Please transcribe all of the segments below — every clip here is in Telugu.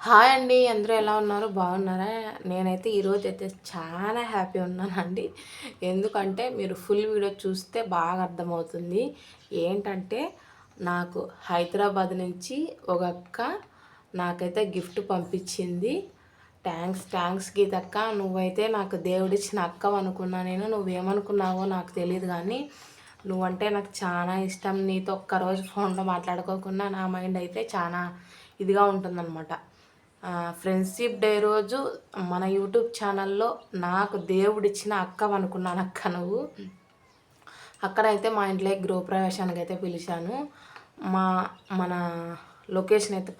హాయ్ అండి. అందరూ ఎలా ఉన్నారు? బాగున్నారా? నేనైతే ఈరోజైతే చాలా హ్యాపీ ఉన్నానండి. ఎందుకంటే మీరు ఫుల్ వీడియో చూస్తే బాగా అర్థమవుతుంది. ఏంటంటే నాకు హైదరాబాద్ నుంచి ఒక అక్క నాకైతే గిఫ్ట్ పంపించింది. థ్యాంక్స్ గీతక్క. నువ్వైతే నాకు దేవుడిచ్చిన అక్కవు అనుకున్నా నేను. నువ్వేమనుకున్నావో నాకు తెలియదు కానీ నువ్వంటే నాకు చాలా ఇష్టం. నీతో ఒక్కరోజు ఫోన్లో మాట్లాడుకోకుండా నా మైండ్ అయితే చాలా ఇదిగా ఉంటుందన్నమాట. ఫ్రెండ్షిప్ డే రోజు మన యూట్యూబ్ ఛానల్లో నాకు దేవుడిచ్చిన అనుకున్నాను అక్క నువ్వు. అక్కడైతే మా ఇంట్లో గృహప్రవేశానికి అయితే పిలిచాను. మన లొకేషన్ అయితే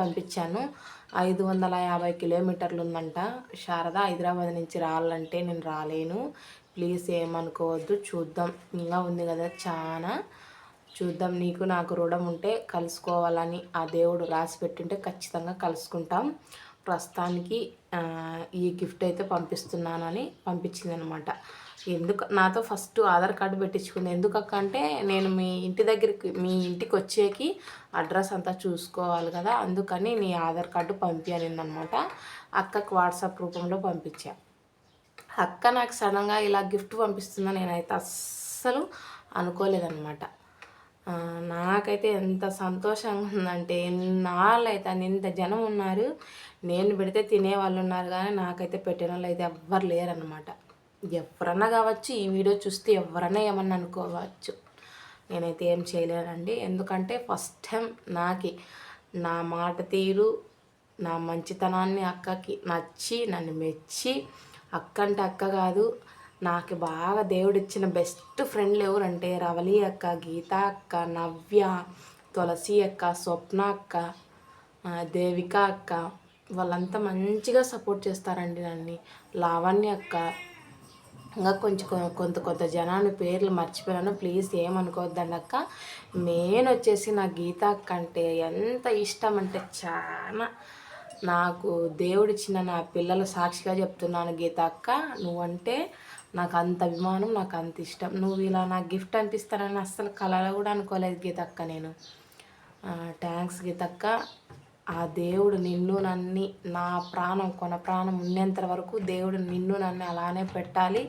పంపించాను. 550 కిలోమీటర్లు ఉందంట. శారద హైదరాబాద్ నుంచి రావాలంటే నేను రాలేను, ప్లీజ్ ఏమనుకోవద్దు, చూద్దాం, ఇంకా ఉంది కదా చాలా, చూద్దాం, నీకు నాకు రుణం ఉంటే కలుసుకోవాలని ఆ దేవుడు రాసి పెట్టింటే ఖచ్చితంగా కలుసుకుంటాం. ప్రస్తుతానికి ఈ గిఫ్ట్ అయితే పంపిస్తున్నానని పంపించింది అనమాట. నాతో ఫస్ట్ ఆధార్ కార్డు పెట్టించుకుంది. ఎందుకక్క అంటే నేను మీ ఇంటికి వచ్చేకి అడ్రస్ అంతా చూసుకోవాలి కదా, అందుకని నీ ఆధార్ కార్డు పంపించనింది అనమాట. అక్కకు వాట్సాప్ రూపంలో పంపించా. అక్క నాకు సడన్గా ఇలా గిఫ్ట్ పంపిస్తుందా నేనైతే అస్సలు అనుకోలేదన్నమాట. నాకైతే ఎంత సంతోషంగా ఉందంటే, ఎన్నాళ్ళు అయితే ఇంత జనం ఉన్నారు, నేను పెడితే తినేవాళ్ళు ఉన్నారు కానీ నాకైతే పెట్టిన వాళ్ళు అయితే ఎవ్వరు లేరన్నమాట. ఎవరన్నా కావచ్చు, ఈ వీడియో చూస్తే ఎవరన్నా ఏమన్నా అనుకోవచ్చు, నేనైతే ఏం చేయలేనండి. ఎందుకంటే ఫస్ట్ టైం నా మాట తీరు, నా మంచితనాన్ని అక్కకి నచ్చి నన్ను మెచ్చి, అక్క అంటే అక్క కాదు, నాకు బాగా దేవుడిచ్చిన బెస్ట్ ఫ్రెండ్లు ఎవరంటే రవలి అక్క, గీత అక్క, నవ్య, తులసి అక్క, స్వప్న అక్క, దేవిక అక్క, వాళ్ళంతా మంచిగా సపోర్ట్ చేస్తారండి నన్ను. లావణ్య అక్క, ఇంకా కొంత జనాన్ని పేర్లు మర్చిపోయాను, ప్లీజ్ ఏమనుకోవద్దండి అక్క. మెయిన్ వచ్చేసి నా గీత అక్క అంటే ఎంత ఇష్టం అంటే చాలా, నాకు దేవుడిచ్చిన నా పిల్లల సాక్షిగా చెప్తున్నాను గీత అక్క, నువ్వంటే నాకు అంత అభిమానం, నాకు అంత ఇష్టం. నువ్వు ఇలా నాకు గిఫ్ట్ అనిపిస్తానని అస్సలు కళలో కూడా అనుకోలేదు గీతక్క నేను. థ్యాంక్స్ గీతక్క. ఆ దేవుడు నిన్ను నన్ను, నా ప్రాణం ఉన్నంత వరకు దేవుడు నిన్ను నన్ను అలానే పెట్టాలి,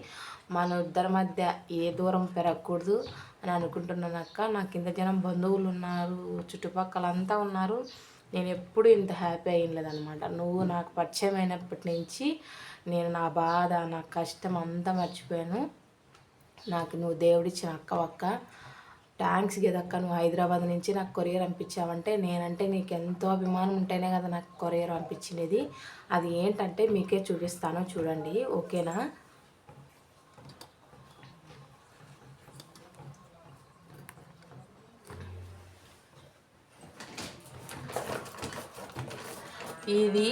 మన ఇద్దరి మధ్య ఏ దూరం పెరగకూడదు అని అనుకుంటున్నాను అక్క. నాకు ఇంత జనం బంధువులు ఉన్నారు, చుట్టుపక్కల అంతా ఉన్నారు, నేను ఎప్పుడు ఇంత హ్యాపీ అయ్యలేదన్నమాట. నువ్వు నాకు పరిచయం అయినప్పటి నుంచి నేను నా బాధ, నా కష్టం అంతా మర్చిపోయాను. నాకు నువ్వు దేవుడిచ్చిన అక్క. థ్యాంక్స్ గదక్క. నువ్వు హైదరాబాద్ నుంచి నాకు కొరియర్ పంపించావంటే, నేనంటే నీకు ఎంతో అభిమానం ఉంటేనే కదా నాకు కొరియర్ పంపించినది. అది ఏంటంటే మీకే చూపిస్తాను, చూడండి, ఓకేనా? ఇది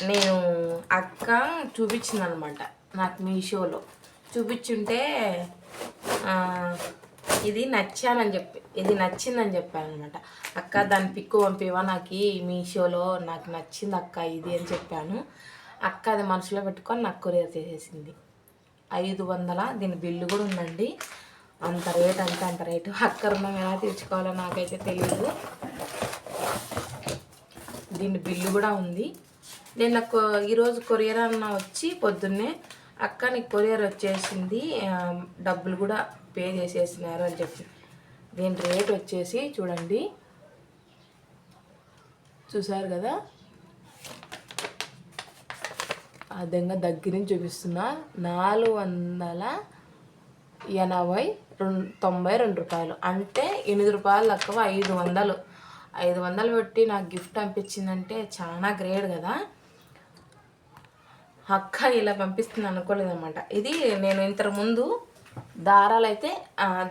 నేను అక్క చూపించింది అనమాట నాకు, మీషోలో చూపించుంటే ఇది నచ్చిందని చెప్పాను అనమాట. అక్క దాని పిక్కు పంపివా, నాకు మీషోలో నాకు నచ్చింది అక్క ఇది అని చెప్పాను. అక్క అది మనసులో పెట్టుకొని నాకు కొరియర్ చేసేసింది. 500, దీని బిల్లు కూడా ఉందండి. అంత రేటు. అక్క రుణం ఎలా తీర్చుకోవాలో నాకైతే తెలియదు. దీని బిల్లు కూడా ఉంది. నేను ఈరోజు కొరియర్ అన్న వచ్చి పొద్దున్నే, అక్క నీకు కొరియర్ వచ్చేసింది, డబ్బులు కూడా పే చేసేసినారు అని చెప్పి. దీని రేట్ వచ్చేసి చూడండి, చూసారు కదా, అదంగా దగ్గర నుంచి చూపిస్తున్నా, 492 రూపాయలు, అంటే 8 రూపాయలు తక్కువ 500 పెట్టి నాకు గిఫ్ట్ పంపించిందంటే చాలా గ్రేట్ కదా. అక్క ఇలా పంపిస్తుంది అనుకోలేదన్నమాట. ఇది నేను ఇంతకుముందు దారాలు అయితే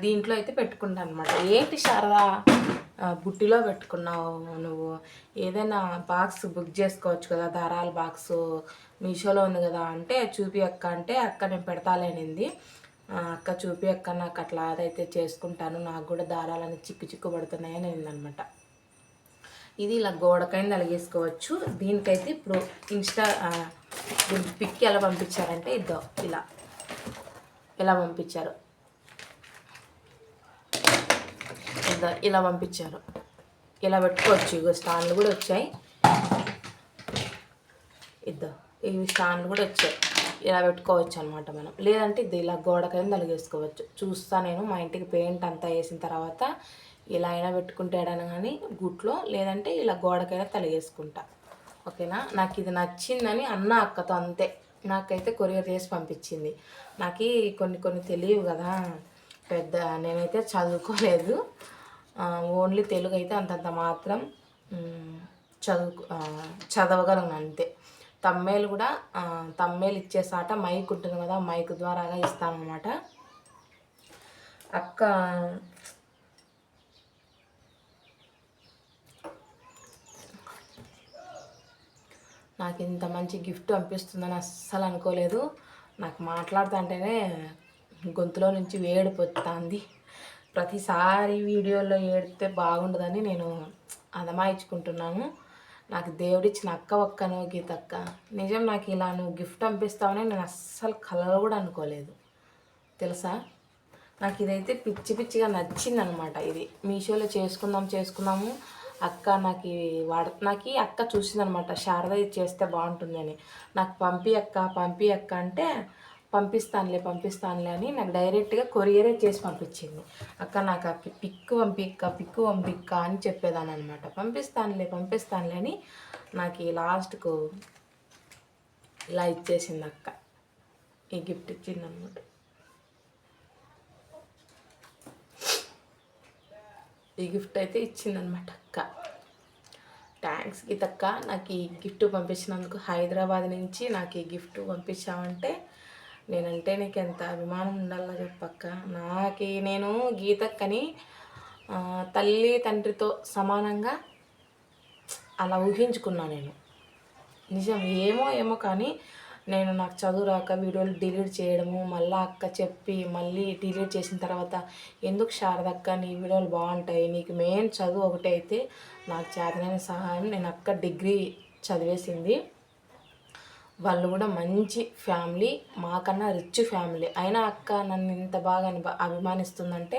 దీంట్లో అయితే పెట్టుకుంటాను అనమాట. ఏంటి శారదా బుట్టిలో పెట్టుకున్నావు నువ్వు, ఏదైనా బాక్స్ బుక్ చేసుకోవచ్చు కదా, దారాల బాక్స్ మీషోలో ఉంది కదా అంటే, చూపి అక్క అంటే, అక్క నేను పెడతాలేనింది. అక్క చూపి అక్క, నాకు అట్లా అదైతే చేసుకుంటాను, నాకు కూడా దారాలని చిక్కు పడుతున్నాయని అయిందనమాట. ఇది ఇలా గోడకైనా అలిగేసుకోవచ్చు. దీనికైతే ఇప్పుడు దీనికి పిక్ ఎలా పంపించారంటే ఇలా పంపించారు, ఇలా పంపించారు. ఇలా పెట్టుకోవచ్చు. ఇగో స్టాండ్లు కూడా వచ్చాయి, ఇవి స్టాండ్లు కూడా వచ్చాయి. ఇలా పెట్టుకోవచ్చు అనమాట మనం. లేదంటే ఇది ఇలా గోడకైనా తలిగేసుకోవచ్చు. చూస్తా నేను మా ఇంటికి పెయింట్ అంతా వేసిన తర్వాత ఇలా అయినా పెట్టుకుంటాడని కానీ గుట్లో, లేదంటే ఇలా గోడకైనా తలిగేసుకుంటా. ఓకేనా. నాకు ఇది నచ్చిందని అన్న అక్కతో అంతే. నాకైతే కొరియర్ చేసి పంపించింది. నాకు కొన్ని తెలియవు కదా, పెద్ద నేనైతే చదువుకోలేదు, ఓన్లీ తెలుగు అయితే అంతంత మాత్రం చదవగలను అంతే. తమ్మేలు కూడా తమ్మేలు ఇచ్చేసాట మైక్ ఉంటుంది కదా, మైక్ ద్వారాగా ఇస్తానమాట. అక్క నాకు ఇంత మంచి గిఫ్ట్ పంపిస్తుందని అస్సలు అనుకోలేదు. నాకు మాట్లాడుతుంటేనే గొంతులో నుంచి వేడిపోతుంది. ప్రతిసారి వీడియోలో ఏడితే బాగుండదని నేను అదమాయించుకుంటున్నాను. నాకు దేవుడిచ్చిన అక్క ఒక్కను గీతక్క. నిజం, నాకు ఇలా నువ్వు గిఫ్ట్ పంపిస్తావని నేను అస్సలు కలలో కూడా అనుకోలేదు తెలుసా. నాకు ఇదైతే పిచ్చిగా నచ్చిందనమాట. ఇది మీషోలో చేసుకుందాము అక్క నాకు అక్క చూసిందనమాట, శారద ఇది చేస్తే బాగుంటుందని. నాకు పంపి అక్క అంటే పంపిస్తానులే అని నాకు డైరెక్ట్గా కొరియరే చేసి పంపించింది. అక్క నాకు అక్క పిక్కు పంపిక్క అని చెప్పేదాన్ని అనమాట. పంపిస్తానులే అని నాకు లాస్ట్కు ఇలా ఇచ్చేసింది అక్క. ఈ గిఫ్ట్ ఇచ్చింది అనమాట. ఈ గిఫ్ట్ అయితే ఇచ్చిందనమాట అక్క. థ్యాంక్స్ గీతక్క, నాకు ఈ గిఫ్ట్ పంపించినందుకు. హైదరాబాద్ నుంచి నాకు ఈ గిఫ్ట్ పంపించామంటే నేనంటే నీకు ఎంత అభిమానం ఉండాలో చెప్పక్క. నేను గీతక్కని తల్లి తండ్రితో సమానంగా అలా ఊహించుకున్నా నేను. నిజం, ఏమో కానీ నాకు చదువు రాక వీడియోలు డిలీట్ చేయడము, మళ్ళీ అక్క చెప్పి మళ్ళీ డిలీట్ చేసిన తర్వాత ఎందుకు శారదక్క నీ వీడియోలు బాగుంటాయి, నీకు మెయిన్ చదువు ఒకటి అయితే నాకు చేతనైన సహాయం. నేను అక్క డిగ్రీ చదివేసింది, వాళ్ళు కూడా మంచి ఫ్యామిలీ, మాకన్నా రిచ్ ఫ్యామిలీ. అయినా అక్క నన్ను ఇంత బాగా అభిమానిస్తుందంటే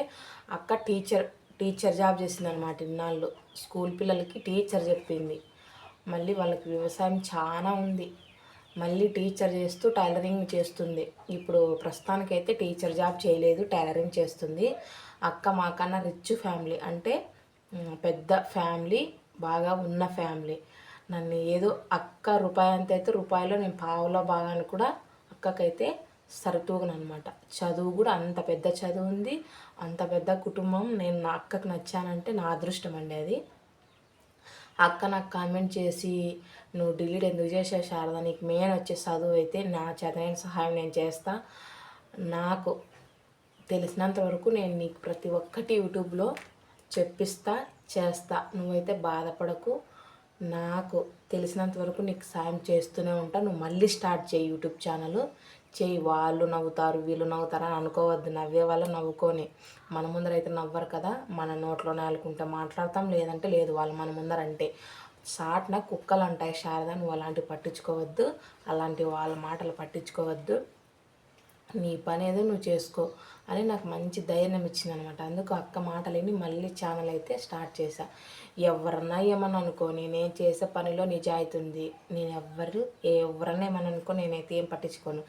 అక్క టీచర్ జాబ్ చేసిందనమాట. ఇన్నాళ్ళు స్కూల్ పిల్లలకి టీచర్ చెప్పింది. మళ్ళీ వాళ్ళకి వ్యవసాయం చాలా ఉంది, మళ్ళీ టీచర్ చేస్తూ టైలరింగ్ చేస్తుంది. ఇప్పుడు ప్రస్తుతానికైతే టీచర్ జాబ్ చేయలేదు, టైలరింగ్ చేస్తుంది. అక్క మాకన్నా రిచ్ ఫ్యామిలీ, అంటే పెద్ద ఫ్యామిలీ, బాగా ఉన్న ఫ్యామిలీ. నన్ను ఏదో అక్క రూపాయి అంత అయితే రూపాయలో నేను పావులో భాగాన్ని కూడా అక్కకైతే సరితూగను అనమాట. చదువు కూడా అంత పెద్ద చదువు ఉంది, అంత పెద్ద కుటుంబం. నేను నా అక్కకు నచ్చానంటే నా అదృష్టం అండి అది. అక్క నాకు కామెంట్ చేసి నువ్వు డిలీట్ ఎందుకు చేసావు శారద, నీకు మెయిన్ వచ్చే చదువు అయితే నా చేతనైన సహాయం నేను చేస్తా, నాకు తెలిసినంత వరకు నేను నీకు ప్రతి ఒక్కటి యూట్యూబ్లో చేస్తా, నువ్వైతే బాధపడకు, నాకు తెలిసినంత వరకు నీకు సాయం చేస్తూనే ఉంటా. నువ్వు మళ్ళీ స్టార్ట్ చేయి యూట్యూబ్ ఛానల్ చేయి. వాళ్ళు నవ్వుతారు వీళ్ళు నవ్వుతారు అని అనుకోవద్దు. నవ్వే వాళ్ళు నవ్వుకొని, మన ముందర అయితే నవ్వరు కదా, మన నోట్లో నాలుకుంటే మాట్లాడతాం, లేదంటే లేదు. వాళ్ళు మన ముందర అంటే సాట్న కుక్కలు అంటాయి శారద, నువ్వు అలాంటివి పట్టించుకోవద్దు, అలాంటి వాళ్ళ మాటలు పట్టించుకోవద్దు, నీ పని ఏదో నువ్వు చేసుకో అని నాకు మంచి ధైర్యం ఇచ్చిందనమాట. అందుకు అక్క మాటలేని మళ్ళీ ఛానల్ అయితే స్టార్ట్ చేశా. ఎవరన్నా ఏమని అనుకోని, నేను చేసే పనిలో నిజాయితీ ఉంది. నేను ఎవరన్నా ఏమని అనుకో, నేనైతే ఏం పట్టించుకోను.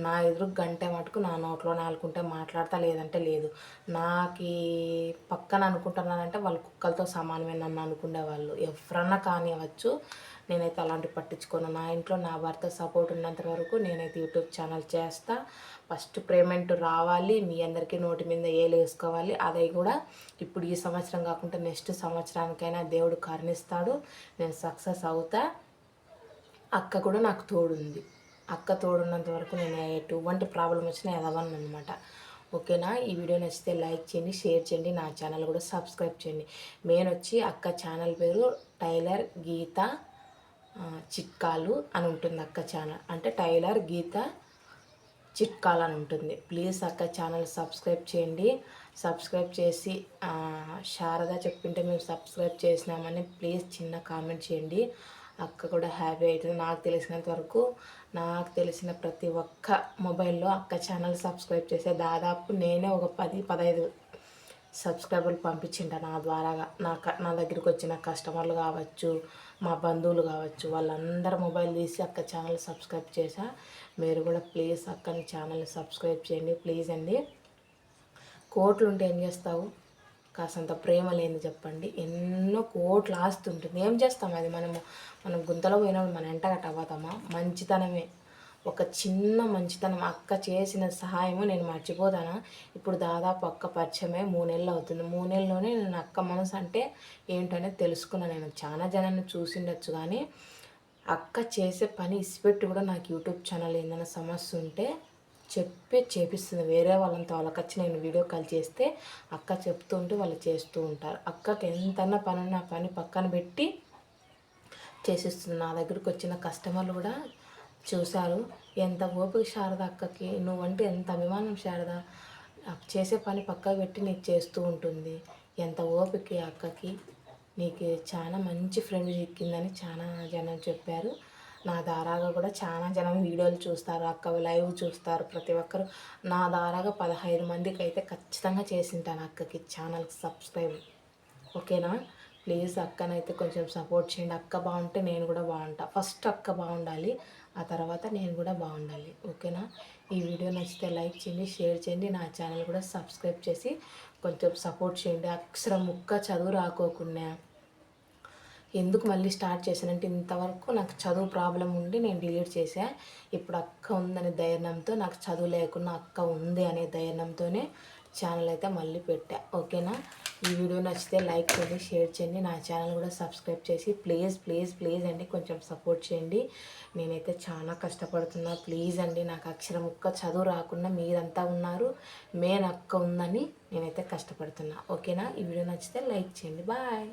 నా ఎదురు గంటే మటుకు నా నోట్లో నాలుకుంటే మాట్లాడతా, లేదంటే లేదు. నాకు పక్కన అనుకుంటున్నానంటే వాళ్ళు కుక్కలతో సమానమే నన్ను అనుకునే వాళ్ళు, ఎవరన్నా కానివ్వచ్చు. నేనైతే అలాంటివి పట్టించుకోను. నా ఇంట్లో నా భర్త సపోర్ట్ ఉన్నంత వరకు నేనైతే యూట్యూబ్ ఛానల్ చేస్తా. ఫస్ట్ పేమెంట్ రావాలి, మీ అందరికీ నోటి మీద ఏలు వేసుకోవాలి. అది కూడా ఇప్పుడు ఈ సంవత్సరం కాకుండా నెక్స్ట్ సంవత్సరానికైనా దేవుడు కరుణిస్తాడు, నేను సక్సెస్ అవుతా. అక్క కూడా నాకు తోడుంది. అక్క తోడున్నంత వరకు నేను ఎటువంటి ప్రాబ్లం వచ్చినా ఎదవను అనమాట. ఓకేనా. ఈ వీడియో నచ్చితే లైక్ చేయండి, షేర్ చేయండి, నా ఛానల్ కూడా సబ్స్క్రైబ్ చేయండి. మెయిన్ వచ్చి అక్క ఛానల్ పేరు టైలర్ గీత చిట్కాలు అని ఉంటుంది. అక్క ఛానల్ అంటే టైలర్ గీత చిట్కాలు అని ఉంటుంది. ప్లీజ్ అక్క ఛానల్ సబ్స్క్రైబ్ చేయండి. సబ్స్క్రైబ్ చేసి శారద చెప్పింటే మేము సబ్స్క్రైబ్ చేసినామని ప్లీజ్ చిన్న కామెంట్ చేయండి. అక్క కూడా హ్యాపీ అవుతుంది. నాకు తెలిసినంత వరకు, నాకు తెలిసిన ప్రతి ఒక్క మొబైల్లో అక్క ఛానల్ సబ్స్క్రైబ్ చేసే దాదాపు నేనే ఒక 10-15 సబ్స్క్రైబర్లు పంపించింట నా ద్వారాగా నా దగ్గరికి వచ్చిన కస్టమర్లు కావచ్చు, మా బంధువులు కావచ్చు, వాళ్ళందరూ మొబైల్ తీసి అక్క ఛానల్ సబ్స్క్రైబ్ చేశా. మీరు కూడా ప్లీజ్ అక్కని ఛానల్ని సబ్స్క్రైబ్ చేయండి ప్లీజ్ అండి. కోట్లు ఉంటే ఏం చేస్తావు? కాసంత ప్రేమ లేని చెప్పండి. ఎన్నో కోట్లు ఆస్తి ఉంటుంది, ఏం చేస్తాం? అది మనం గుంతలో పోయినప్పుడు మన ఎంటగట్ట అవ్వతామా? మంచితనమే, ఒక చిన్న మంచితనం. అక్క చేసిన సహాయము నేను మర్చిపోతానా? ఇప్పుడు దాదాపు అక్క పరిచయమే 3 నెలలు అవుతుంది. 3 నెలల్లోనే నేను అక్క మనసు అంటే ఏంటనేది తెలుసుకున్నాను. నేను చాలా జనాన్ని చూసిండొచ్చు, కానీ అక్క చేసే పని ఇసిపెట్టి కూడా నాకు యూట్యూబ్ ఛానల్ ఏదైనా సమస్య ఉంటే చేపిస్తుంది. వేరే వాళ్ళంతా వాళ్ళకొచ్చి నేను వీడియో కాల్ చేస్తే అక్క చెప్తుంటే వాళ్ళు చేస్తూ ఉంటారు. అక్కకి ఎంతన్నా పని ఉన్న పని పక్కన పెట్టి చేసిస్తుంది. నా దగ్గరికి వచ్చిన కస్టమర్లు కూడా చూశారు. ఎంత ఓపిక శారద అక్కకి, నువ్వంటే ఎంత అభిమానం శారద, చేసే పని పక్కకు పెట్టి నీకు చేస్తూ ఉంటుంది. ఎంత ఓపిక అక్కకి, నీకు చాలా మంచి ఫ్రెండ్ చిక్కిందని చాలా జనం చెప్పారు. నా దారాగా కూడా చాలా జనం వీడియోలు చూస్తారు, అక్క లైవ్ చూస్తారు. ప్రతి ఒక్కరు నా దారాగా 15 మందికి అయితే ఖచ్చితంగా చేసింటాను అక్కకి ఛానల్కి సబ్స్క్రైబ్. ఓకేనా? ప్లీజ్ అక్కనైతే కొంచెం సపోర్ట్ చేయండి. అక్క బాగుంటే నేను కూడా బాగుంటా. ఫస్ట్ అక్క బాగుండాలి, ఆ తర్వాత నేను కూడా బాగుండాలి. ఓకేనా? ఈ వీడియో నచ్చితే లైక్ చేయండి, షేర్ చేయండి, నా ఛానల్ కూడా సబ్స్క్రైబ్ చేసి కొంచెం సపోర్ట్ చేయండి. అక్షరం ముక్క చదువు రాకోకుండా ఎందుకు మళ్ళీ స్టార్ట్ చేశానంటే, ఇంతవరకు నాకు చదువు ప్రాబ్లం ఉండి నేను డిలీట్ చేశా. ఇప్పుడు అక్క ఉందనే ధైర్యంతో, నాకు చదువు లేకున్నా అక్క ఉంది అనే ధైర్యంతోనే ఛానల్ అయితే మళ్ళీ పెట్టా. ఓకేనా? ఈ వీడియో నచ్చితే లైక్ చేయండి, షేర్ చేయండి, నా ఛానల్ కూడా సబ్స్క్రైబ్ చేసి ప్లీజ్ ప్లీజ్ ప్లీజ్ అండి కొంచెం సపోర్ట్ చేయండి. నేనైతే చాలా కష్టపడుతున్నా. ప్లీజ్ అండి, నాకు అక్షరం ముక్క చదువు రాకుండా మీరంతా ఉన్నారు, మెయిన్ అక్క ఉందని నేనైతే కష్టపడుతున్నా. ఓకేనా? ఈ వీడియో నచ్చితే లైక్ చేయండి. బాయ్.